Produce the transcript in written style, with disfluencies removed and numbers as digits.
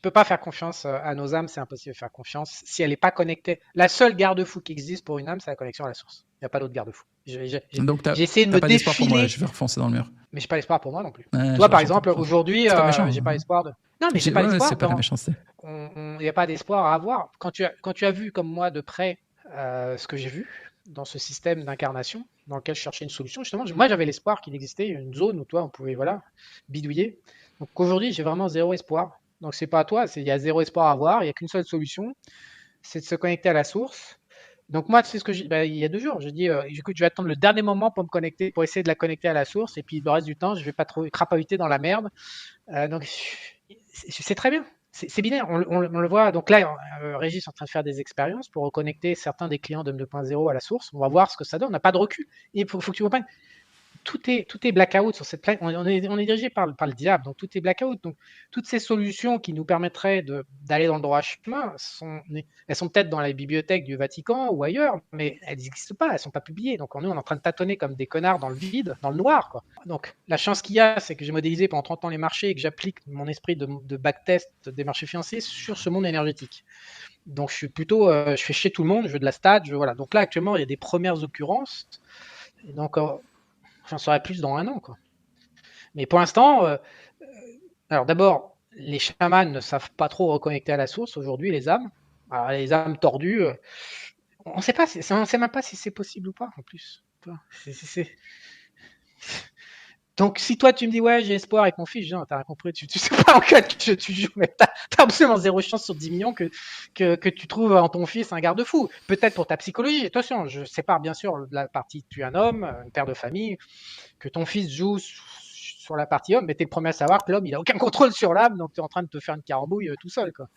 peux pas faire confiance à nos âmes, c'est impossible de faire confiance si elle n'est pas connectée. La seule garde-fou qui existe pour une âme, c'est la connexion à la source. Il n'y a pas d'autre garde-fou. Donc, J'ai essayé de t'as me pas d'espoir pour moi, là, défiler, je vais refoncer dans le mur. mais j'ai pas l'espoir pour moi non plus. Ouais, Toi, par j'entends. exemple, aujourd'hui, C'est pas méchant. j'ai pas l'espoir de. Non, mais j'ai pas Ouais, c'est l'espoir pas la dans. méchanceté. Il n'y a pas d'espoir à avoir. Quand tu as vu comme moi de près ce que j'ai vu dans ce système d'incarnation dans lequel je cherchais une solution, justement, moi j'avais l'espoir qu'il existait une zone où toi on pouvait voilà bidouiller. Donc aujourd'hui j'ai vraiment zéro espoir. Donc c'est pas à toi, il y a zéro espoir à avoir, il n'y a qu'une seule solution, c'est de se connecter à la source. Donc moi, c'est ce que il y a 2 jours, j'ai dit, écoute, je vais attendre le dernier moment pour me connecter, pour essayer de la connecter à la source, et puis le reste du temps, je vais pas trop crapahuter dans la merde. Donc c'est très bien. C'est binaire, on le voit. Donc là, Régis est en train de faire des expériences pour reconnecter certains des clients de 2.0 à la source. On va voir ce que ça donne. On n'a pas de recul. Il faut que tu comprennes. Tout est blackout sur cette planète. On est dirigé par le diable, donc tout est blackout. Donc toutes ces solutions qui nous permettraient d'aller dans le droit chemin, elles sont peut-être dans la bibliothèque du Vatican ou ailleurs, mais elles n'existent pas, elles ne sont pas publiées. Donc nous, on est en train de tâtonner comme des connards dans le vide, dans le noir, quoi. Donc la chance qu'il y a, c'est que j'ai modélisé pendant 30 ans les marchés et que j'applique mon esprit de backtest des marchés financiers sur ce monde énergétique. Donc je suis plutôt, je fais chier tout le monde, je veux de la stat, voilà. Donc là actuellement, il y a des premières occurrences. Et donc j'en saurai plus dans 1 an, quoi. Mais pour l'instant, alors d'abord, les chamans ne savent pas trop reconnecter à la source aujourd'hui, les âmes. Alors, les âmes tordues, on ne sait pas, on sait même pas si c'est possible ou pas en plus. Donc si toi tu me dis ouais j'ai espoir avec mon fils, t'as rien compris, tu sais pas en quoi tu joues, mais t'as absolument zéro chance sur 10 millions que tu trouves en ton fils un garde-fou. Peut-être pour ta psychologie, attention, je sépare bien sûr de la partie tu es un homme, un père de famille, que ton fils joue sur la partie homme, mais t'es le premier à savoir que l'homme il a aucun contrôle sur l'âme, donc tu es en train de te faire une carambouille tout seul, quoi.